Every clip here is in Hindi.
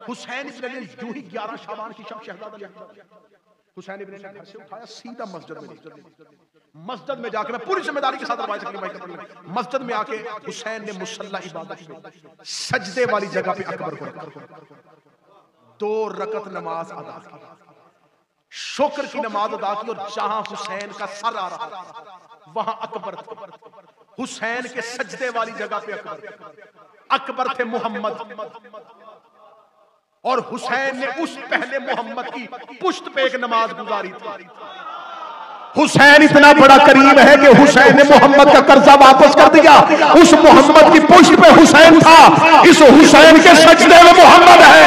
हुसैन इब्न अली यूं ही 11 शाबान की शब शहजादा अली अकबर हुसैन इब्न अली घर से उठाया सीधा मस्जिद में जाके, मैं पूरी जिम्मेदारी के साथ रवायत करके मस्जिद में आके हुसैन ने मुसल्ला इबादत में सजदे वाली जगह पे अकबर को रखा, 2 रकत नमाज अदा की, शुक्र की नमाज अदा की, और जहां हुसैन का सर आ रहा था वहां अकबर थे। हुसैन के सजदे वाली जगह पे अकबर थे मोहम्मद, और हुसैन ने उस पहले मोहम्मद की पुश्त पे एक नमाज गुजारी थी। हुसैन इतना बड़ा करीम है कि हुसैन ने मोहम्मद का कर्जा वापस कर दिया। उस मोहम्मद की पुश्त पे हुसैन था, इस हुसैन के सजदे में मोहम्मद है।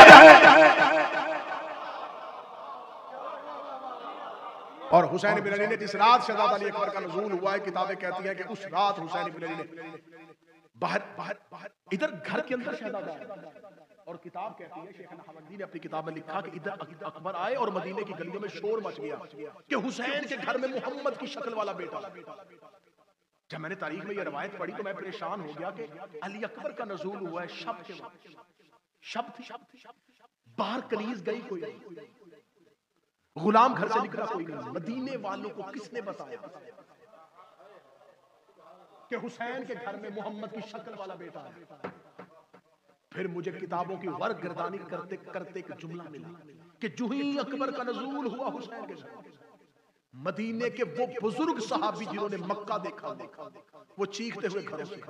और हुसैन इब्न अली ने जिस रात शहजादा अली अकबर का नुज़ूल हुआ है, किताबें कहती हैं कि उस रात हुसैन इब्न अली ने बाहर इधर घर के अंदर शहजादा है, और किताब कहती है, शेख नहवंदी ने अपनी किताब में लिखा कि इधर अकबर आए और मदीने की गलियों में शोर मच गया कि हुसैन के घर में मोहम्मद की शक्ल वाला बेटा। जब मैंने तारीख में ये रवायत पढ़ी तो मैं परेशान हो गया कि अली अकबर का नुज़ूल हुआ है शब के वक्त, शब थी, बाहर कनीज गई कोई नहीं, गुलाम घर से निकला कोई नहीं, मदीने वालों को किसने बताया कि हुसैन के घर में मोहम्मद की शक्ल वाला बेटा है? फिर मुझे किताबों की वर्ग गर्दानी करते करते एक जुमला मिला कि जो ही अकबर का नुज़ूल हुआ हुसैन के घर, मदीने के वो बुजुर्ग सहाबी जिन्होंने मक्का देखा वो चीखते हुए घरों से,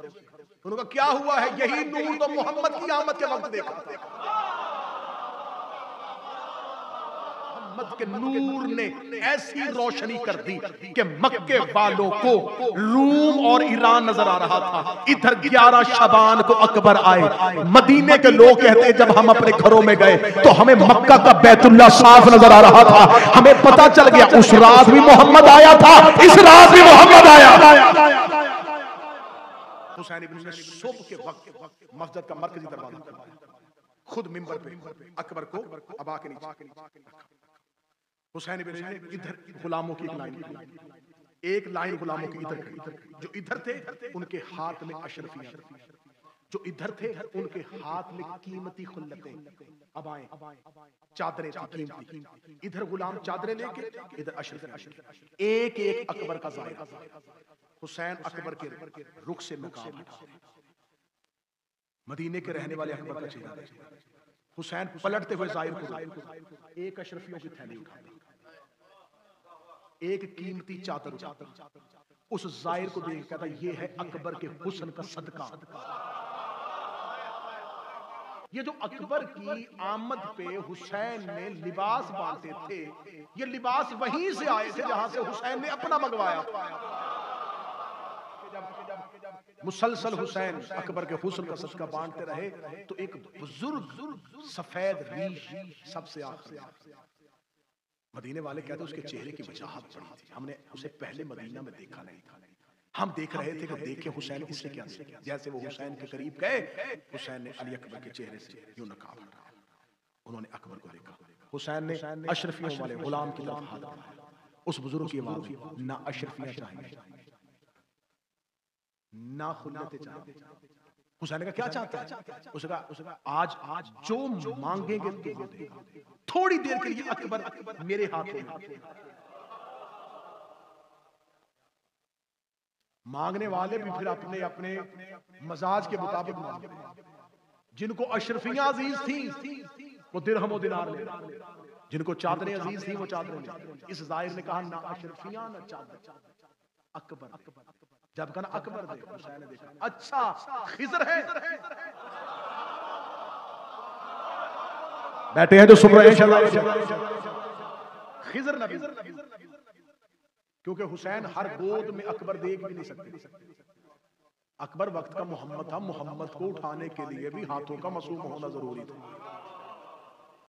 उन्होंने कहा क्या हुआ है? यही नूर तो मोहम्मद की आमद के वक्त देखा था। मोहम्मद के नूर ने ऐसी रोशनी कर दी कि मक्के वालों को रूम और ईरान नजर आ रहा था। इधर 11 शबान को अकबर आए, मदीने के लोग कहते हैं जब हम अपने घरों में गए तो हमें मक्का का बैतुल्लाह साफ नजर आ रहा था, हमें पता चल गया उस रात भी मोहम्मद आया था, इस रात भी मोहम्मद आया। हुसैन इब्न ने सुबह के वक्त मस्जिद का मरकजी दरवाजा खुद मिंबर पे अकबर को अबा के नीचे, हुसैन इब्न अली ने इधर गुलामों की एक लाइन गुलामों की इधर खड़ी, जो इधर थे उनके हाथ में अशरफियां, जो इधर थे उनके हाथ में कीमती खुल्लतें, अबाएं, चादरें कीमती, इधर गुलाम चादरें लेके, इधर अशरफियां, एक एक अकबर का ज़ायरा। हुसैन अकबर के रुख से नकाब हटा, मदीने के रहने वाले अकबर का चेहरा, हुसैन पलटते हुए ज़ाहिर को एक अशरफियों की थैली उठाता, एक कीमती चादर उठाता, उस ज़ाहिर को देख कहता ये है अकबर के हुस्न का सदका। ये जो अकबर की आमद पे हुसैन ने लिबास बांटे थे, ये लिबास वहीं से आए थे जहां से हुसैन ने अपना मंगवाया। मुसलसल हुसैन अकबर के हुस्न का सदका बांटते रहे तो एक बुजुर्ग सफेद रीश सबसे आखिर, मदीने वाले कहते उसके चेहरे की वजाहत बड़ी थी, हमने उसे पहले मदीना में देखा नहीं था। हम देख रहे थे कि देखे हुसैन इससे क्या, जैसे वो हुसैन के करीब गए, हुसैन ने अली अकबर के चेहरे से यूं नकाब हटाया, उन्होंने अकबर को देखा, हुसैन ने अशरफियों वाले गुलाम की तरफ हाथ बढ़ाया, उस बुजुर्ग की आवाज ना अशरफियां चाहिए ना खुल्लतें चाहिए। हुसैन का क्या चाहता है? उसका आज जो मांगेंगे तो दे। थोड़ी देर के लिए अकबर मेरे हाथ में, मांगने वाले भी फिर अपने अपने मजाज के मुताबिक मांगते हैं। जिनको अशरफियां अजीज थी वो दिरहम और दिनार ले, जिनको चादरें अजीज थी वो चादरें ले। इस जाहिर ने कहा ना अशरफियां ना चादर, अकबर। जब कहा अकबर दे, हुसैन ने देखा अच्छा खिजर है, बैठे हैं जो सुन रहे हैं खिजर नबी, क्योंकि हुसैन हर गोद में अकबर देख भी नहीं सकते। अकबर वक्त का मोहम्मद था, मोहम्मद को उठाने के लिए भी हाथों का मसूम होना जरूरी था।